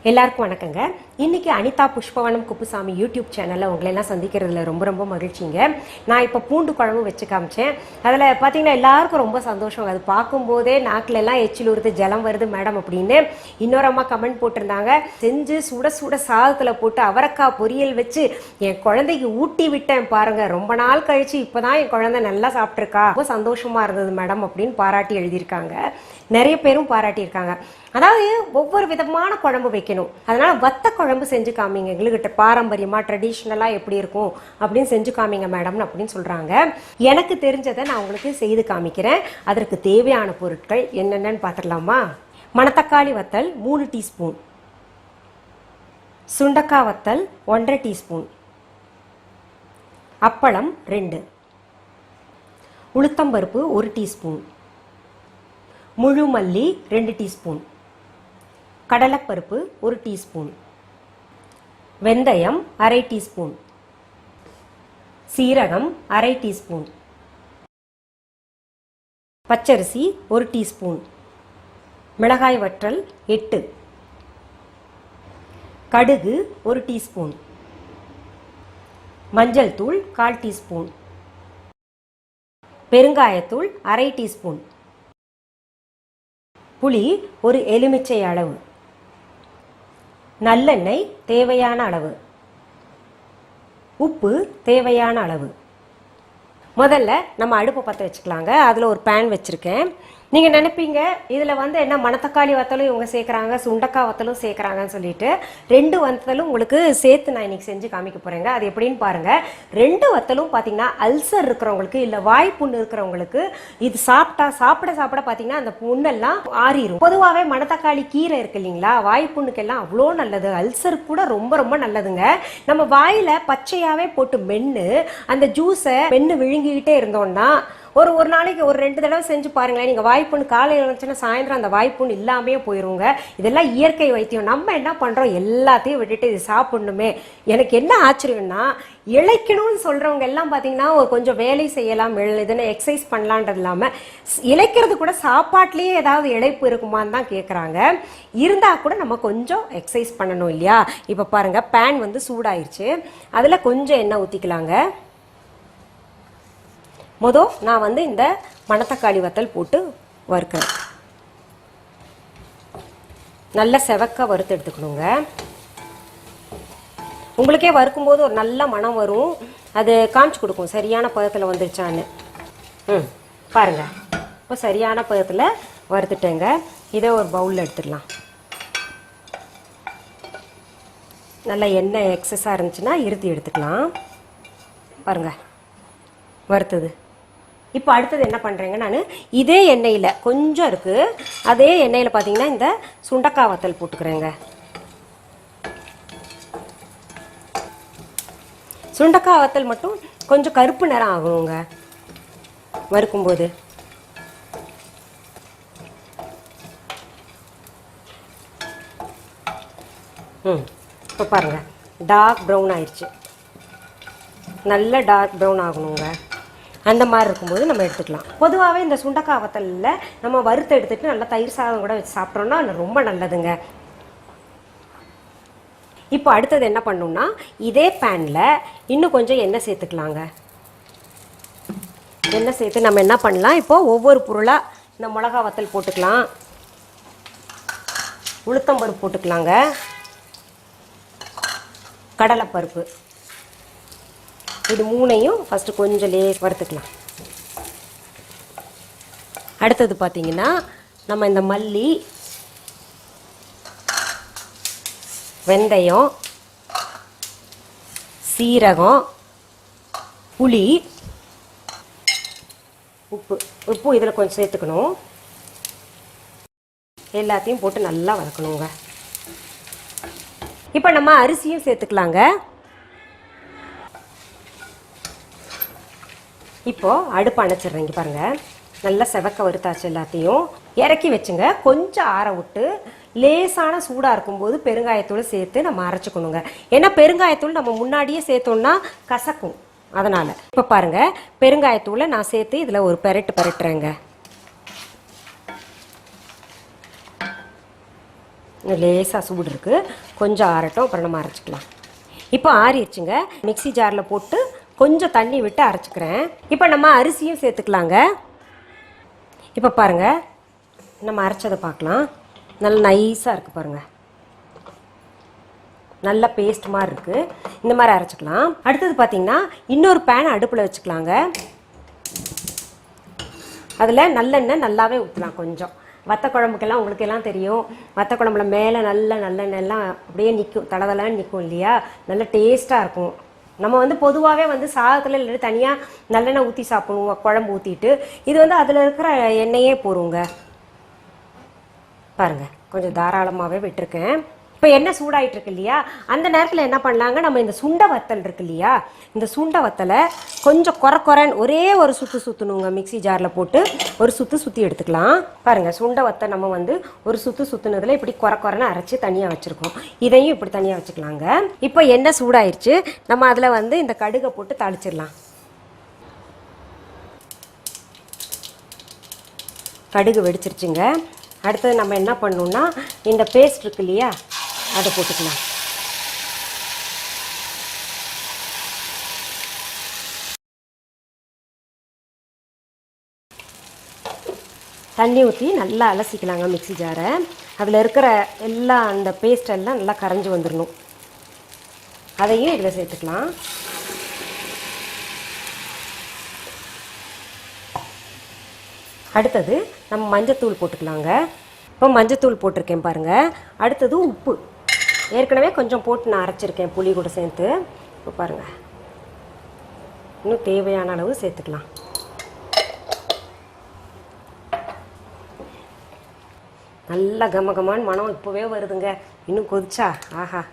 எல்லாருக்கும் வணக்கங்க. இன்னைக்கு அனிதா புஷ்பவனம்குப்புசாமி யூடியூப் சேனலில் உங்களெல்லாம் சந்திக்கிறதுல ரொம்ப ரொம்ப மகிழ்ச்சிங்க. நான் இப்போ பூண்டு குழம்பு வச்சு காமிச்சேன். அதில் பார்த்தீங்கன்னா எல்லாருக்கும் ரொம்ப சந்தோஷம். அது பார்க்கும்போதே நாக்கில் எல்லாம் எச்சில் ஊறுது, ஜலம் வருது மேடம் அப்படின்னு இன்னொரு அம்மா கமெண்ட் போட்டிருந்தாங்க. செஞ்சு சுட சுட சாதத்தில் போட்டு அவரைக்காய் பொரியல் வச்சு என் குழந்தைக்கு ஊட்டி விட்டேன் பாருங்க. ரொம்ப நாள் கழிச்சு இப்போதான் என் குழந்தை நல்லா சாப்பிட்ருக்கா, ரொம்ப சந்தோஷமா இருந்தது மேடம் அப்படின்னு பாராட்டி எழுதியிருக்காங்க. நிறைய பேரும் பாராட்டியிருக்காங்க. அதாவது ஒவ்வொரு விதமான குழம்பு வைக்கணும். அதனால வத்த குழம்பு செஞ்சு காமிங்க, எங்ககிட்ட பாரம்பரியமா ட்ரெடிஷ்னலா எப்படி இருக்கும் அப்படின்னு செஞ்சு காமிங்க மேடம் அப்படின்னு சொல்றாங்க. எனக்கு தெரிஞ்சதை நான் உங்களுக்கு செய்து காமிக்கிறேன். அதற்கு தேவையான பொருட்கள் என்னென்னு பார்த்துடலாமா? மணத்தக்காளி வத்தல் 3 டீஸ்பூன், சுண்டக்காய் வத்தல் 1.5 டீஸ்பூன், அப்பளம் 2, உளுத்தம்பருப்பு 1 டீஸ்பூன், முழு மல்லி 2 டீஸ்பூன், கடலைப்பருப்பு 1 டீஸ்பூன், வெந்தயம் 1/2 டீஸ்பூன், சீரகம் 1/2 டீஸ்பூன், பச்சரிசி 1 டீஸ்பூன், மிளகாய் வற்றல் 8, கடுகு 1 டீஸ்பூன், மஞ்சள் தூள் 1/4 டீஸ்பூன், பெருங்காயத்தூள் 1/2 டீஸ்பூன், புளி 1 எலுமிச்சை அளவு, நல்லெண்ணெய் தேவையான அளவு, உப்பு தேவையான அளவு. முதல்ல நம்ம அடுப்பை பற்ற வச்சுக்கலாங்க. அதில் ஒரு பேன் வச்சுருக்கேன். நீங்கள் நினைப்பீங்க இதில் என்ன மணத்தக்காளி வத்தலும் இவங்க சேர்க்குறாங்க, சுண்டக்காய் வத்தலும் சேர்க்குறாங்கன்னு சொல்லிட்டு. 2 வத்தலும் உங்களுக்கு சேர்த்து நான் இன்றைக்கி செஞ்சு காமிக்க போகிறேங்க. அது எப்படின்னு பாருங்கள். 2 வத்தலும் பார்த்தீங்கன்னா அல்சர் இருக்கிறவங்களுக்கு இல்லை வாய்ப்புண்ணு இருக்கிறவங்களுக்கு இது சாப்பிட பார்த்தீங்கன்னா அந்த புண்ணெல்லாம் ஆறிடும். பொதுவாகவே மணத்தக்காளி கீரை இருக்கு இல்லைங்களா, வாய்ப்புண்ணுக்கெல்லாம் அவ்வளோ நல்லது, அல்சருக்கு கூட ரொம்ப ரொம்ப நல்லதுங்க. நம்ம வாயில் பச்சையாகவே போட்டு மென்று அந்த ஜூஸை மென்று விழுங்கிக்கிட்டே இருந்தோம்னா ஒரு நாளைக்கு ஒரு 2 தடவை செஞ்சு பாருங்களேன். நீங்கள் வாய்ப்புண்ணு காலையில் இருந்துச்சுன்னா சாயந்தரம் அந்த வாய்ப்புண்ணு இல்லாமே போயிருங்க. இதெல்லாம் இயற்கை வைத்தியம். நம்ம என்ன பண்ணுறோம், எல்லாத்தையும் விட்டுட்டு இது சாப்பிடணுமே. எனக்கு என்ன ஆச்சரியம்னா, இழைக்கணும்னு சொல்கிறவங்க எல்லாம் பார்த்தீங்கன்னா கொஞ்சம் வேலை செய்யலாம், இதுன்னு எக்ஸசைஸ் பண்ணலான்றது இல்லாமல் இழைக்கிறது கூட சாப்பாட்லேயே ஏதாவது இழைப்பு இருக்குமான்னு தான் கேட்குறாங்க. இருந்தால் கூட நம்ம கொஞ்சம் எக்ஸசைஸ் பண்ணணும் இல்லையா? இப்போ பாருங்கள், பேன் சூடாயிருச்சு. அதில் கொஞ்சம் எண்ணெய் ஊற்றிக்கலாங்க. நான் இந்த மணத்தக்காளி வத்தல் போட்டு வறுக்கிறேன். நல்ல செவக்க வறுத்து எடுத்துக்கணுங்க. உங்களுக்கே வறுக்கும்போது ஒரு நல்ல மனம் வரும், அது காமிச்சு கொடுக்கும் சரியான பதத்தில் வந்துருச்சான்னு. பாருங்க, இப்போ சரியான பதத்தில் வறுத்துட்டேங்க. இதை ஒரு பவுலில் எடுத்துடலாம். நல்ல எண்ணெய் எக்ஸஸாக இருந்துச்சுன்னா இருத்தி எடுத்துக்கலாம். பாருங்க, வறுத்தது. இப்போ அடுத்தது என்ன பண்ணுறேங்க, நான் இதே எண்ணெயில் கொஞ்சம் இருக்குது, அதே எண்ணெயில் பார்த்தீங்கன்னா இந்த சுண்டக்காய் வத்தல் போட்டுக்கிறேங்க. சுண்டக்காய் வத்தல் மட்டும் கொஞ்சம் கருப்பு நிறம் ஆகணுங்க வறுக்கும்போது. இப்போ பாருங்கள், டார்க் ப்ரௌன் ஆயிடுச்சு. நல்ல டார்க் ப்ரௌன் ஆகணுங்க. அந்த மாதிரி இருக்கும்போது நம்ம எடுத்துக்கலாம். பொதுவாகவே இந்த சுண்டக்காய் வத்தலில் நம்ம வறுத்து எடுத்துகிட்டு நல்லா தயிர் சாதம் கூட வச்சு சாப்பிட்றோன்னா ரொம்ப நல்லதுங்க. இப்போ அடுத்தது என்ன பண்ணணும்னா, இதே பேனில் இன்னும் கொஞ்சம் எண்ணெய் சேர்த்துக்கலாங்க. எண்ணெய் சேர்த்து நம்ம என்ன பண்ணலாம், இப்போது ஒவ்வொரு பொருளாக இந்த மிளகா வத்தல் போட்டுக்கலாம், உளுத்தம்பருப்பு போட்டுக்கலாங்க, கடலைப்பருப்பு, இது 3ஐயும் ஃபஸ்ட்டு கொஞ்சம் லேஸ் வறுத்துக்கலாம். அடுத்தது பார்த்தீங்கன்னா நம்ம இந்த மல்லி, வெந்தயம், சீரகம், புளி, உப்பு இதில் கொஞ்சம் சேர்த்துக்கணும். எல்லாத்தையும் போட்டு நல்லா வதக்கணுங்க. இப்போ நம்ம அரிசியும் சேர்த்துக்கலாங்க. இப்போது அடுப்பு அணைச்சிட்றேங்க. பாருங்கள், நல்லா செவக்க வறுத்தாச்சு. எல்லாத்தையும் இறக்கி வச்சுங்க. கொஞ்சம் ஆற விட்டு லேசான சூடாக இருக்கும்போது பெருங்காயத்தூள் சேர்த்து நம்ம அரைச்சிக்கணுங்க. ஏன்னா பெருங்காயத்தூள் நம்ம முன்னாடியே சேர்த்தோம்னா கசக்கும். அதனால் இப்போ பாருங்கள், பெருங்காயத்தூளை நான் சேர்த்து இதில் ஒரு பெரட்டுறேங்க. லேசாக சூடு இருக்குது, கொஞ்சம் ஆறட்டும், அப்புறம் நம்ம அரைச்சிக்கலாம். இப்போ ஆறிடுச்சுங்க. மிக்ஸி ஜாரில் போட்டு கொஞ்சம் தண்ணி விட்டு அரைச்சிக்கிறேன். இப்போ நம்ம அரிசியும் சேர்த்துக்கலாங்க. இப்போ பாருங்கள், நம்ம அரைச்சதை பார்க்கலாம். நல்லா நைஸாக இருக்குது பாருங்கள், நல்ல பேஸ்ட் மாதிரி இருக்குது. இந்த மாதிரி அரைச்சிக்கலாம். அடுத்தது பார்த்திங்கன்னா இன்னொரு பேன் அடுப்பில் வச்சுக்கலாங்க. அதில் நல்லெண்ணெய் நல்லாவே ஊற்றலாம். கொஞ்சம் வத்த குழம்புக்கெல்லாம் உங்களுக்கு எல்லாம் தெரியும், வத்த குழம்புல மேலே நல்லெண்ணெய்லாம் அப்படியே நிற்கும், தடதலன்னு நிற்கும் இல்லையா, நல்ல டேஸ்ட்டாக இருக்கும். நம்ம வந்து பொதுவாகவே வந்து சாதத்தில் இல்லை தனியாக நல்லெண்ணெய் ஊற்றி சாப்பிடுவோம், குழம்பு ஊற்றிட்டு. இது வந்து அதில் இருக்கிற எண்ணெயே போடுங்க. பாருங்கள், கொஞ்சம் தாராளமாகவே விட்டுருக்கேன். இப்போ எண்ணெய் சூடாயிட்டு இருக்கு இல்லையா, அந்த நேரத்தில் என்ன பண்ணலாங்க, நம்ம இந்த சுண்டை வத்தல் இருக்கு இல்லையா, இந்த சுண்டை வத்தலை கொஞ்சம் குறைன்னு ஒரே ஒரு சுற்று சுற்றணுங்க. மிக்ஸி ஜாரில் போட்டு ஒரு சுற்றி எடுத்துக்கலாம். பாருங்கள், சுண்டை வத்தை நம்ம வந்து ஒரு சுற்றுனதில் இப்படி குறைன்னு அரைச்சி தனியாக வச்சுருக்கோம். இதையும் இப்படி தனியாக வச்சுக்கலாங்க. இப்போ எண்ணெய் சூடாயிருச்சு, நம்ம அதில் வந்து இந்த கடுகை போட்டு தாளிச்சிடலாம். கடுகு வெடிச்சிருச்சுங்க. அடுத்தது நம்ம என்ன பண்ணணும்னா, இந்த பேஸ்ட் இருக்கு இல்லையா, அதை போட்டுக்கலாம். தண்ணி ஊற்றி நல்லா அலசிக்கலாங்க மிக்ஸி ஜாரை. அதில் இருக்கிற எல்லா அந்த பேஸ்ட் எல்லாம் நல்லா கரைஞ்சி வந்துடணும். அதையும் இதில் சேர்த்துக்கலாம். அடுத்தது நம்ம மஞ்சத்தூள் போட்டுக்கலாங்க. இப்போ மஞ்சத்தூள் போட்டிருக்கேன் பாருங்கள். அடுத்தது உப்பு, ஏற்கனவே கொஞ்சம் போட்டு நான் அரைச்சிருக்கேன் புளி கூட சேர்த்து. இப்போ பாருங்கள், இன்னும் தேவையான அளவு சேர்த்துக்கலாம். நல்லா கமகமான மனம் இப்போவே வருதுங்க, இன்னும் கொதிச்சா ஆஹா.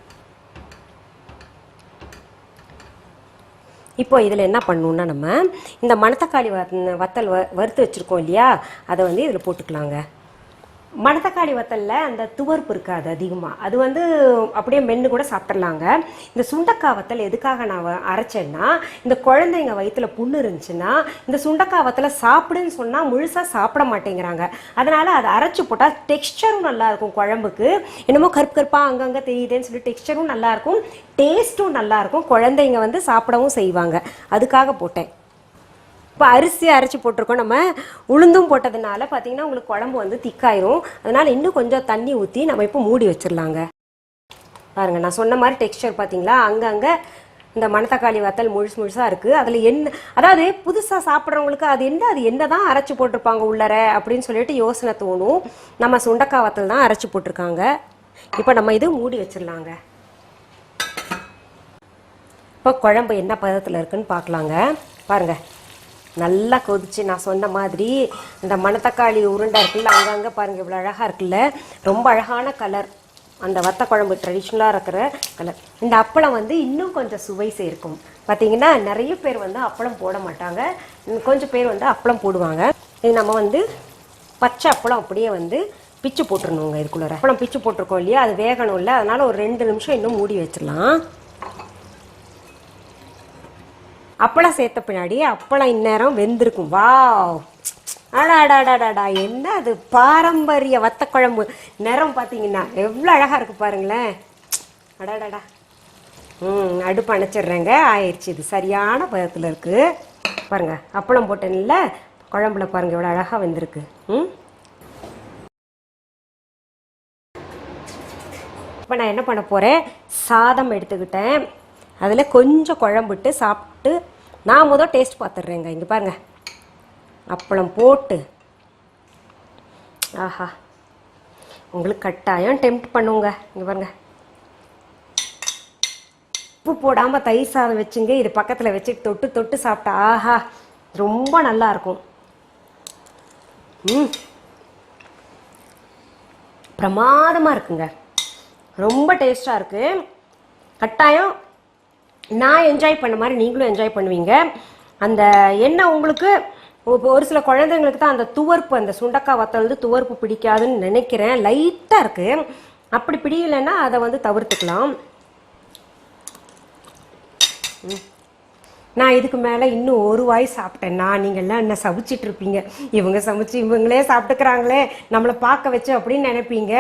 இப்போ இதில் என்ன பண்ணணுன்னா, நம்ம இந்த மணத்தக்காளி வத்தல் வறுத்து வச்சுருக்கோம் இல்லையா, அதை வந்து இதில் போட்டுக்கலாங்க. மணத்தக்காளி வத்தலில் அந்த துவர்ப்பு இருக்காது அதிகமாக, அது வந்து அப்படியே மென்று கூட சாப்பிட்றலாங்க. இந்த சுண்டக்காய் வத்தல் எதுக்காக நான் அரைச்சேன்னா, இந்த குழந்தைங்க வயிற்றுல புண்ணு இருந்துச்சுன்னா இந்த சுண்டக்காய் வத்தலை சாப்பிடுன்னு சொன்னால் முழுசாக சாப்பிட மாட்டேங்கிறாங்க. அதனால் அதை அரைச்சி போட்டால் டெக்ஸ்சரும் நல்லாயிருக்கும், குழம்புக்கு என்னமோ கருப்பாக அங்கங்கே தெரியுதுன்னு சொல்லி டெக்ஸ்சரும் நல்லாயிருக்கும், டேஸ்ட்டும் நல்லாயிருக்கும், குழந்தைங்க வந்து சாப்பிடவும் செய்வாங்க. அதுக்காக போட்டேன். இப்போ அரிசி அரைச்சி போட்டிருக்கோம், நம்ம உளுந்தும் போட்டதுனால பார்த்தீங்கன்னா உங்களுக்கு குழம்பு வந்து திக்காயிரும். அதனால் இன்னும் கொஞ்சம் தண்ணி ஊற்றி நம்ம இப்போ மூடி வச்சிடலாங்க. பாருங்கள், நான் சொன்ன மாதிரி டெக்ஸ்சர் பார்த்தீங்களா, அங்கங்கே இந்த மணத்தக்காளி வத்தல் முழுசாக இருக்குது. அதில் என்ன, அதாவது புதுசாக சாப்பிட்றவங்களுக்கு அது என்ன தான் அரைச்சி போட்டிருப்பாங்க உள்ளர அப்படின்னு சொல்லிட்டு யோசனை தோணும். நம்ம சுண்டக்காய் வத்தல் தான் அரைச்சி போட்டிருக்காங்க. இப்போ நம்ம இது மூடி வச்சிடலாங்க. இப்போ குழம்பு என்ன பதத்தில் இருக்குன்னு பார்க்கலாங்க. பாருங்கள், நல்லா கொதிச்சு நான் சொன்ன மாதிரி இந்த மணத்தக்காளி உருண்டை இருக்குல்ல, அங்கங்கே பாருங்கள் இவ்வளோ அழகாக இருக்குல்ல, ரொம்ப அழகான கலர், அந்த வத்த குழம்பு ட்ரெடிஷ்னலாக இருக்கிற கலர். இந்த அப்பளம் வந்து இன்னும் கொஞ்சம் சுவை சேர்க்கும். பார்த்தீங்கன்னா நிறைய பேர் வந்து அப்பளம் போட மாட்டாங்க, கொஞ்சம் பேர் வந்து அப்பளம் போடுவாங்க. இது நம்ம வந்து பச்சை அப்பளம் அப்படியே வந்து பிச்சு போட்டுருணுங்க. இதுக்குள்ளே அப்பளம் பிச்சு போட்டிருக்கோம் இல்லையா, அது வேகணும் இல்லை, அதனால் ஒரு 2 நிமிஷம் இன்னும் மூடி வச்சிடலாம். அப்பளம் சேர்த்த பின்னாடி அப்பளம் இந்நேரம் வெந்திருக்கும். வா அடாடாடாடாடா, என்ன அது பாரம்பரிய வத்த குழம்பு. நிறம் பார்த்தீங்கன்னா எவ்வளோ அழகாக இருக்குது பாருங்களேன். அடாடாடா. அடுப்பு அணைச்சிட்றேங்க, ஆயிடுச்சு. இது சரியான பதத்தில் இருக்குது பாருங்கள். அப்பளம் போட்டேன்ல குழம்புல பாருங்கள் எவ்வளோ அழகாக வெந்திருக்கு. இப்போ நான் என்ன பண்ண போகிறேன், சாதம் எடுத்துக்கிட்டேன், அதில் கொஞ்சம் குழம்புட்டு சாப்பிட்டு நான் முதல் டேஸ்ட் பார்த்துட்றேங்க. இங்கே பாருங்கள், அப்பளம் போட்டு ஆஹா, உங்களுக்கு கட்டாயம் டெம்ப்ட் பண்ணுங்க. இங்கே பாருங்கள், உப்பு போடாமல் தயிர் சாதம் வச்சுங்க, இது பக்கத்தில் வச்சு தொட்டு சாப்பிட்டா ஆஹா ரொம்ப நல்லாயிருக்கும். பிரமாதமாக இருக்குங்க, ரொம்ப டேஸ்ட்டாக இருக்குது. கட்டாயம் நான் என்ஜாய் பண்ண மாதிரி நீங்களும் என்ஜாய் பண்ணுவீங்க. அந்த எண்ணெய் உங்களுக்கு ஒரு சில குழந்தைங்களுக்கு தான் அந்த துவர்ப்பு, அந்த சுண்டக்காய் வத்தல் வந்து துவர்ப்பு பிடிக்காதுன்னு நினைக்கிறேன், லைட்டாக இருக்குது. அப்படி பிடிக்கலைன்னா அதை வந்து தவிர்த்துக்கலாம். நான் இதுக்கு மேலே இன்னும் ஒரு வாய் சாப்பிட்டேன்னா நீங்கள்லாம் என்ன சமைச்சிட்ருப்பீங்க, இவங்க சமைச்சு இவங்களே சாப்பிட்டுக்கிறாங்களே நம்மளை பார்க்க வச்சு அப்படின்னு நினைப்பீங்க.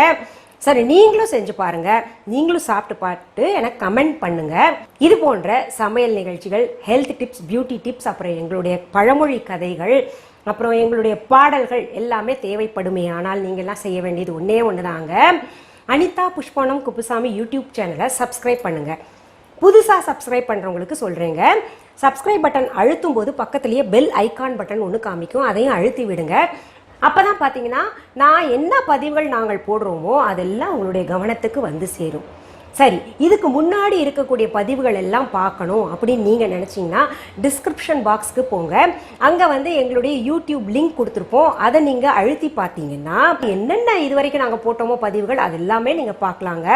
சரி, நீங்களும் செஞ்சு பாருங்க, நீங்களும் சாப்பிட்டு பார்த்து எனக்கு கமெண்ட் பண்ணுங்க. இது போன்ற சமையல் நிகழ்ச்சிகள், ஹெல்த் டிப்ஸ், பியூட்டி டிப்ஸ், அப்புறம் எங்களுடைய பழமொழி கதைகள், அப்புறம் எங்களுடைய பாடல்கள் எல்லாமே தேவைப்படுமே. ஆனால் நீங்கள்லாம் செய்ய வேண்டியது ஒன்றே ஒன்று தாங்க. அனிதா புஷ்பவனம் குப்புசாமி யூடியூப் சேனலை சப்ஸ்கிரைப் பண்ணுங்க. புதுசாக சப்ஸ்கிரைப் பண்ணுறவங்களுக்கு சொல்கிறேங்க, சப்ஸ்கிரைப் பட்டன் அழுத்தும் போது பக்கத்துலேயே பெல் ஐக்கான் பட்டன் ஒன்று காமிக்கும், அதையும் அழுத்தி விடுங்க. அப்போ தான் பார்த்தீங்கன்னா நான் என்ன பதிவுகள் நாங்கள் போடுறோமோ அதெல்லாம் உங்களுடைய கவனத்துக்கு வந்து சேரும். சரி, இதுக்கு முன்னாடி இருக்கக்கூடிய பதிவுகள் எல்லாம் பார்க்கணும் அப்படின்னு நீங்கள் நினச்சிங்கன்னா டிஸ்கிரிப்ஷன் பாக்ஸ்க்கு போங்க. அங்கே வந்து எங்களுடைய யூடியூப் லிங்க் கொடுத்துருப்போம், அதை நீங்கள் அழுத்தி பார்த்தீங்கன்னா என்னென்ன இது வரைக்கும் நாங்கள் போட்டோமோ பதிவுகள் அது எல்லாமே நீங்கள் பார்க்கலாங்க.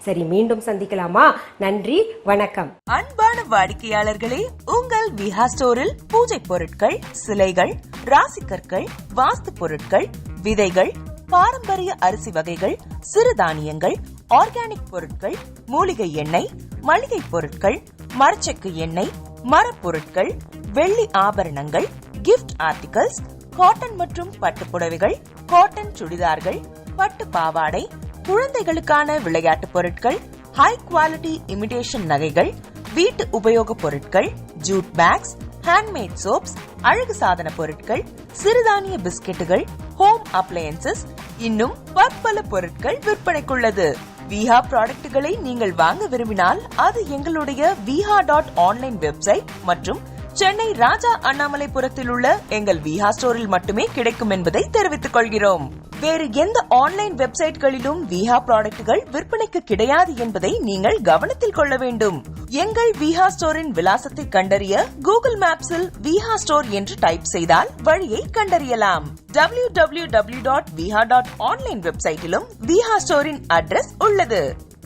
சரி, மீண்டும் சந்திக்கலாமா? நன்றி, வணக்கம். அன்பான வாடிக்கையாளர்களே, உங்கள் விஹா ஸ்டோரில் பூஜை பொருட்கள், சிலைகள், ராசிக்கற்கள், வாஸ்து பொருட்கள், விதைகள், பாரம்பரிய அரிசி வகைகள், சிறுதானியங்கள், ஆர்கானிக் பொருட்கள், மூலிகை எண்ணெய், மளிகை பொருட்கள், மரச்செக்கு எண்ணெய், மரப்பொருட்கள், வெள்ளி ஆபரணங்கள், கிஃப்ட் ஆர்டிகல்ஸ், காட்டன் மற்றும் பட்டு புடவைகள், காட்டன் சுடிதார்கள், பட்டு பாவாடை, குழந்தைகளுக்கான விளையாட்டு பொருட்கள், ஹை குவாலிட்டி இமிடேஷன் நகைகள், வீட்டு உபயோக பொருட்கள், ஜூட் பேக்ஸ், ஹேண்ட்மேட் சோப்ஸ், அழகு சாதன பொருட்கள், சிறுதானிய பிஸ்கெட்டுகள், ஹோம் அப்ளையன்சஸ், இன்னும் பற்பல பொருட்கள் விற்பனைக்குள்ளது. விஹா ப்ராடக்ட்களை நீங்கள் வாங்க விரும்பினால் அது எங்களுடைய viha.online வெப்சைட் மற்றும் சென்னை ராஜா அண்ணாமலைபுரத்தில் உள்ள எங்கள் விஹா ஸ்டோரில் மட்டுமே கிடைக்கும் என்பதை தெரிவித்துக் கொள்கிறோம். வேறு எந்த ஆன்லைன் வெப்சைட்களிலும் விஹா ப்ராடக்ட்கள் விற்பனைக்கு கிடையாது என்பதை நீங்கள் கவனத்தில் கொள்ள வேண்டும். எங்கள் விஹா ஸ்டோரின் விலாசத்தை கண்டறிய கூகுள் மேப்ஸில் விஹா ஸ்டோர் என்று டைப் செய்தால் வழியை கண்டறியலாம். www.viha.online வெப்சைட்டிலும் விஹா ஸ்டோரின் அட்ரஸ் உள்ளது.